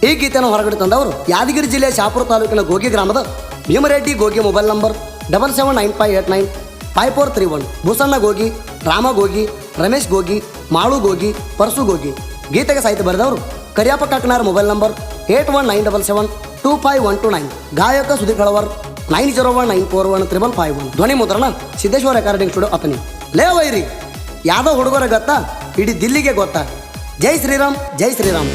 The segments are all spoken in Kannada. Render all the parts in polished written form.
ಈ ಗೀತೆಯನ್ನು ಹೊರಗಡೆ ತಂದವರು ಯಾದಗಿರಿ ಜಿಲ್ಲೆಯ ಶಾಪುರ ತಾಲೂಕಿನ ಗೋಗಿ ಗ್ರಾಮದ ಭೀಮರೆಡ್ಡಿ ಗೋಗಿ. Mobile number 7795895431. ಭೂಸಣ್ಣ ಗೋಗಿ, ರಾಮ ಗೋಗಿ, ರಮೇಶ್ ಗೋಗಿ, ಮಾಳು ಗೋಗಿ, ಪರಸು ಗೋಗಿ. ಗೀತೆಗೆ ಸಾಹಿತ್ಯ ಬರೆದವರು ಕರಿಯಪ್ಪ ಕಾಕನಾರ್. Mobile number 8197725129. ಗಾಯಕ ಸುದೀಪ್ ಹಳವರ್ 9019415551. ಧ್ವನಿ ಮುದ್ರಣ ಸಿದ್ದೇಶ್ವರ ರೆಕಾರ್ಡಿಂಗ್ ಸ್ಟುಡಿಯೋ ಅತನಿ. ಲೇ ವೈರಿ ಯಾದವ್ ಹುಡುಗರ ಗೊತ್ತಾ, ಇಡೀ ದಿಲ್ಲಿಗೆ ಗೊತ್ತಾ. ಜೈ ಶ್ರೀರಾಮ್, ಜೈ ಶ್ರೀರಾಮ್.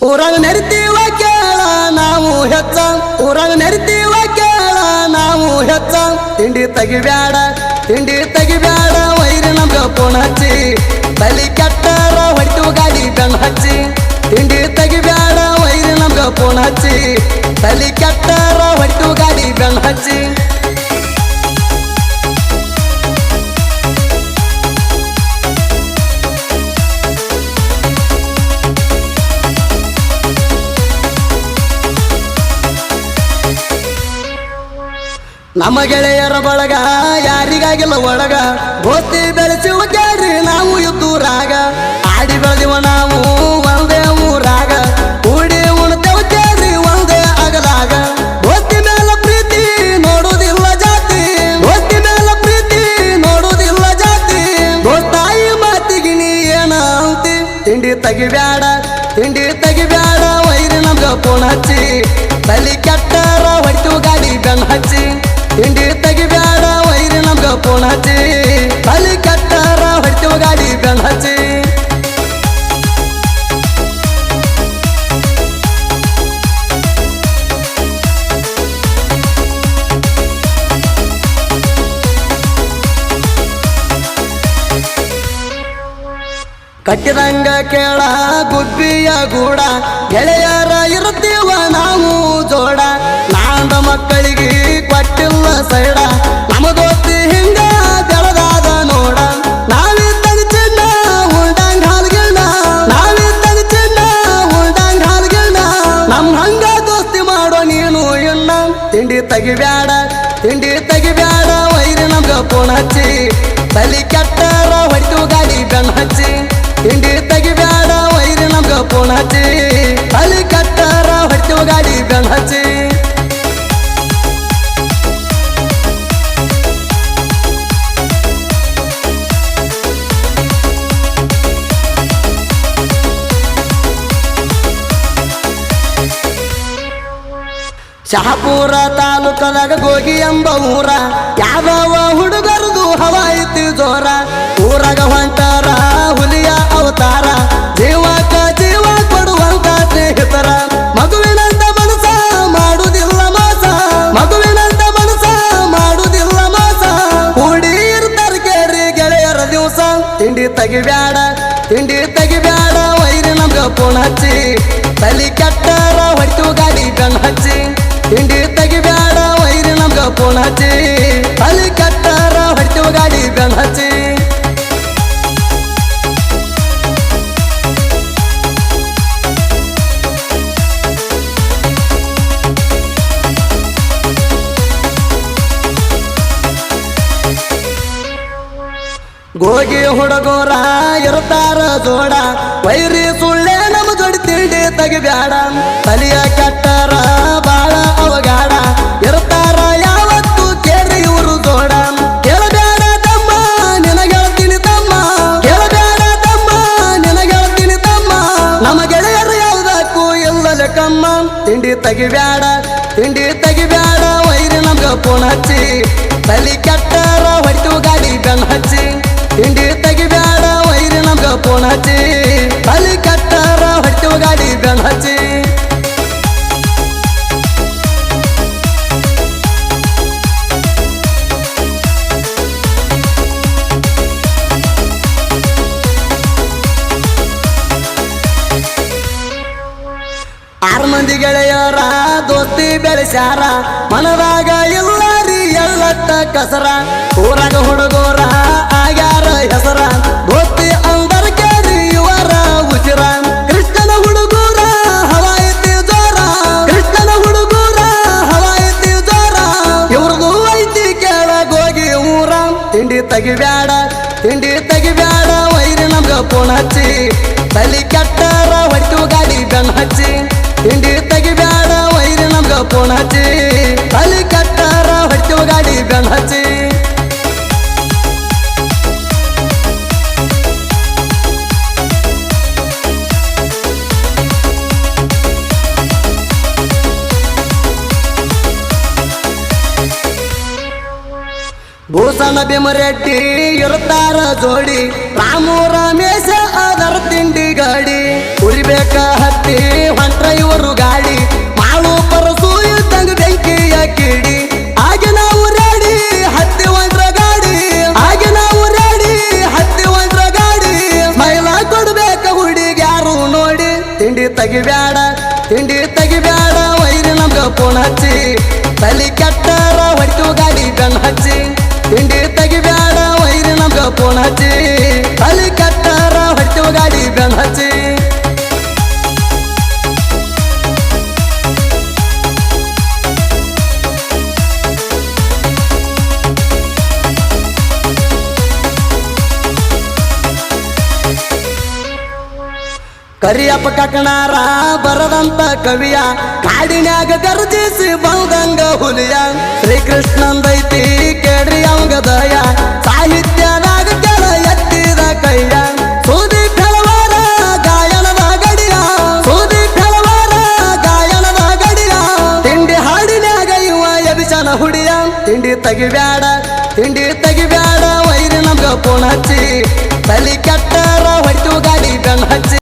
ಊರಾಗ ನೆರಿತೀವ ಕೇಳ ನಾವು ಹೆಚ್ಚ, ಊರಾಗ ನೆರಿತೀವ ಕೇಳ ನಾವು ಹೆಚ್ಚ. ತಿಂಡಿ ತೆಗಿಬ್ಯಾಡ, ತಿಂಡಿ ತೆಗಿಬ್ಯಾಡ ವೈರಿ ನಮ್ಗ ಪೋಣ ಹಚ್ಚಿ. ತಲಿ ಕೆಟ್ಟಾರ ಹೊಡಿತು ಗಾಡಿ ಬೆಣ್ಣ ಹಚ್ಚಿ. ತಿಂಡಿ ತೆಗಿಬ್ಯಾಡ ವೈರಿ ನಮ್ಗ ಪೋಣ ಹಚ್ಚಿ. ತಲಿ ಕೆಟ್ಟಾರ ಹೊಡಿತು ಗಾಡಿ ಬೆಣ್ಣ ಹಚ್ಚಿ. ನಮ್ಮ ಗೆಳೆಯರ ಬಳಗ ಯಾರಿಗಾಗಿಲ್ಲ ಒಳಗ. ಗೋತಿ ಬೆಳೆಸುವ ಕೇಳ್ರಿ ನಾವು ಯುದ್ಧೂರಾಗ. ಆಡಿ ಬೆಳೆದಿವ ನಾವು ಒಂದೇ ಊರಾಗ. ಕೂಡಿ ಉಣ್ತೇವ ಕೇಳ್ರಿ ಒಂದೇ ಅಗಲಾಗ. ಗೋತಿ ಮೇಲ ಪ್ರೀತಿ ನೋಡುವುದಿಲ್ಲ ಜಾತಿ, ಗೋತಿ ಮೇಲ ಪ್ರೀತಿ ನೋಡುವುದಿಲ್ಲ ಜಾತಿ. ಗೋತಾಯಿ ಮಾತಿಗೆ ನೀ ಏನ ಅಂತಿ. ತಿಂಡಿ ತೆಗಿಬ್ಯಾಡ, ತಿಂಡಿ ತೆಗಿಬ್ಯಾಡ ವೈರಿ ನಮ್ಗ ಪೋಣ ಹಚ್ಚಿ. ತಲಿ ಕೆಟ್ಟಾರ ಹೊಡಿತು ಗಾಡಿ ಬೆಣ್ಣ ಹಚ್ಚಿ. ತಿಂಡಿ ತೆಗಿಬ್ಯಾಡ ವೈರಿ ನಮ್ಗ ಪೋಣ ಹಚ್ಚಿ. ತಲಿ ಕೆಟ್ಟಾರ ಹೊಡಿತು ಗಾಡಿ ಬೆಣ್ಣ ಹಚ್ಚಿ. ಕಟ್ಟಿದಂಗ ಕೇಳ ಗುಬ್ಬಿಯ ಗೂಡ. ಗೆಳೆಯರ ಇರುತ್ತೀವ ನಾವು ಜೋಡ. ನಾಂದ ಮಕ್ಕಳಿಗೆ ಕೊಟ್ಟಿಲ್ಲ ಸೈಡ. ನಮ್ಮ ದೋಸ್ತಿ ಹಿಂಗ ಬೆಳದಾದ ನೋಡ. ನಾವಿದ್ದಾಗ ಚಿನ್ನ ಉಂಡಂಗ ಹಾಲ್ಗಿಣ್ಣ, ನಾವಿದ್ದಾಗ ಚಿನ್ನ ಉಂಡಂಗ ಹಾಲ್ಗಿಣ್ಣ. ನಮ್ ಹಂಗ ದೋಸ್ತಿ ಮಾಡೋ ನೀನು ಇನ್ನ. ತಿಂಡಿ ತೆಗಿಬ್ಯಾಡ, ತಿಂಡಿ ತೆಗಿಬ್ಯಾಡ ವೈರಿ ನಮ್ಗ ಪೋಣ ಹಚ್ಚಿ. ತಲಿ ಕೆಟ್ಟಾರ ಹೊಡಿತು ಗಾಡಿ ಬೆಣ್ಣ ಹಚ್ಚಿ. ತಿಂಡಿ ತೆಗಿಬ್ಯಾಡ ವೈರಿ ನಮ್ಗ ಪೋಣ ಹಚ್ಚಿ. ತಲಿ ಕೆಟ್ಟಾರ ಹೊಡಿತು ಗಾಡಿ ಬೆಣ್ಣ ಹಚ್ಚಿ. ಶಹಾಪುರ ತಾಲೂಕದಾಗ ಗೋಗಿ ಎಂಬ ಊರ. ಯಾದವ ಹುಡುಗರದು ಹವಾ ಐತಿ ಜೋರ. ಊರಾಗ ಹೊಂಟಾರ ಹುಲಿಯ ಅವತಾರ. ಜೀವಕ ಜೀವ ಕೊಡುವಂತ ಸ್ನೇಹಿತರ. ಮಗುವಿನಂತ ಮನಸ ಮಾಡುವುದಿಲ್ಲ ಮೋಸ, ಮಗುವಿನಂತ ಮನಸ ಮಾಡುವುದಿಲ್ಲ ಮೋಸ. ಕೂಡಿ ಇರ್ತಾರ ಕೇರಿ ಗೆಳೆಯರ ದಿವಸ. ತಿಂಡಿ ತೆಗಿಬ್ಯಾಡ, ತಿಂಡಿ ತೆಗಿಬ್ಯಾಡ ವೈರಿ ನಮ್ಗ ಪೋಣ ಹಚ್ಚಿ. ತಲಿ ಕೆಟ್ಟಾರ ಹೊಡಿತು ಗಾಡಿ ಬೆಣ್ಣ ಹಚ್ಚಿ. ತಿಂಡಿ ತೆಗಿಬ್ಯಾಡ ವೈರಿ ನಮ್ಗ ಪೋಣ ಹಚ್ಚಿ. ತಲಿ ಕೆಟ್ಟಾರ ಹೊಡಿತು ಗಾಡಿ ಬೆಣ್ಣ ಹಚ್ಚಿ. ಗೋಗಿ ಹುಡುಗೋರ ಇರ್ತಾರ ಜೋಡ. ವೈರಿ ಸುಳ್ಳೆ ನಮ್ ಜೋಡಿ. ತಿಂಡಿ ತೆಗಿಬ್ಯಾಡ ತಲಿಯ ಕೆಟ್ಟಾರ ಬಾಳ ಅವಗಾಡ. ಇರ್ತಾರ ಯಾವತ್ತು ಕೇಳ್ರಿ ಇವರು ಜೋಡ. ಕೇಳಬ್ಯಾಡ ತಮ್ಮ ನಿನ ಗೆಳತೀನಿ ತಮ್ಮ, ಕೇಳಬ್ಯಾಡ ತಮ್ಮ ನಿನ ಗೆಳತೀನಿ ತಮ್ಮ. ನಮ್ಮ ಗೆಳೆಯರು ಯಾವುದಕ್ಕೂ ಇಲ್ಲಲೆ ಕಮ್ಮ. ತಿಂಡಿ ತೆಗಿಬ್ಯಾಡ, ತಿಂಡಿ ತೆಗಿಬ್ಯಾಡ ವೈರಿ ನಮ್ಗ ಪೋಣ ಹಚ್ಚಿ. ತಲಿ ಕೆಟ್ಟಾರ ಹೊಡಿತು ಗಾಡಿ ಬೆಣ್ಣ ಹಚ್ಚಿ. ತಿಂಡಿ ತೆಗಿಬ್ಯಾಡ ವೈರಿ ನಮ್ಗ ಪೋಣ ಹಚ್ಚಿ. ತಲಿ ಕೆಟ್ಟಾರ ಹೊಡಿತು ಗಾಡಿ ಬೆಣ್ಣ ಹಚ್ಚಿ. ಆರು ಮಂದಿ ಗೆಳೆಯರ ದೋಸ್ತಿ ಬೆಳೆಸ್ಯಾರ. ಮನದಾಗ ಎಲ್ಲಾರಿ ಎಳ್ಳಟ್ಟ ಕಸರ. ಊರಾಗ ಹುಡುಗೋರ ಆಗ್ಯಾರ ಹೆಸರ. ದೋಸ್ತಿ ಅಂದರ ಕೇರಿ ಇವರ ಉಸಿರ. ಕೃಷ್ಣನ ಹುಡುಗೂರ ಹವಾ ಐತಿ ಜೋರ. ತೆಗಿಬ್ಯಾಡ ತಿಂಡಿ ತೆಗಿಬ್ಯಾಡ ವೈರಿ ನಮ್ಗ ಫೋನ್ ಹಚ್ಚಿ ತಲಿ ಕೆಟ್ಟಾರ ಹೊಡಿತು ಗಾಡಿ ಬೆನ್ ಹಚ್ಚಿ ತಿಂಡಿ ತೆಗಿಬ್ಯಾಡ ವೈರಿ ನಮ್ಗ ಫೋನ್ ಹಚ್ಚಿ ತಲಿ ಕೆಟ್ಟಾರ ಹೊಡಿತು ಗಾಡಿ ಬೆನ್ ಹಚ್ಚಿ ಭೂಷಣ ಭೀಮರೆಡ್ಡಿ ಇರುತ್ತಾರ ಜೋಡಿ ರಾಮು ರಮೇಶ ಅದರ ತಿಂಡಿ ಗಾಡಿ ಉರಿಬೇಕ ಹತ್ತಿ ಹೊಂಟ್ರ ಇವರು ಗಾಡಿ ಮಾಳು ಪರಸು ಇದ್ದಂಗ ಬೆಂಕಿಯ ಕಿಡಿ ಹಾಗೆ ನಾವು ರೆಡಿ ಹತ್ತಿ ಹೊಂಟ್ರ ಗಾಡಿ ಹಾಗೆ ನಾವು ರೆಡಿ ಹತ್ತಿ ಹೊಂಟ್ರ ಗಾಡಿ ಮೈಲ ಕೊಡ್ಬೇಕ ಹುಡುಗ್ಯಾರು ನೋಡಿ ತಿಂಡಿ ತೆಗಿಬ್ಯಾಡ ವೈರಿ ನಮ್ಗ ಫೋನ್ ಹಚ್ಚಿ ತಲಿ ಕೆಟ್ಟಾರ ಹೊಡಿತು ಗಾಡಿ ಬೆನ್ ಹಚ್ಚಿ ತಿಂಡಿ ತೆಗಿಬ್ಯಾಡ ವೈರಿ ನಮ್ಗ ಫೋನ್ ಹಚ್ಚಿ ತಲಿ ಕೆಟ್ಟಾರ ಹೊಡಿತು ಗಾಡಿ ಬೆನ್ ಹಚ್ಚಿ ಕರಿಯಪ್ಪ ಕಕಣಾರ ಬರದಂತ ಕವಿಯ ಕಾಡಿನ್ಯಾಗ ಗರ್ಜಿಸಿ ಬಂದಂಗ ಹುಲಿಯ ಶ್ರೀಕೃಷ್ಣಂದೈತಿ ಕೇಳ್ರಿ ಅವಂಗ ದಯ ಸಾಹಿತ್ಯದಾಗ ಕೆಳ ಎತ್ತಿದ ಕೈಯ ಸೂದಿ ಫೆಳವಾರ ಗಾಯನದ ಗಡಿಯ ಸೂದಿ ಫೆಳವಾರ ಗಾಯನದ ಗಡಿಯ ತಿಂಡಿ ಹಾಡಿನ್ಯಾಗ ಇವ ಎಬಿಸನ ಹುಡಿಯ ತಿಂಡಿ ತೆಗಿಬ್ಯಾಡ ವೈರಿ ನಮ್ಗ ಫೋನ್ ಹಚ್ಚಿ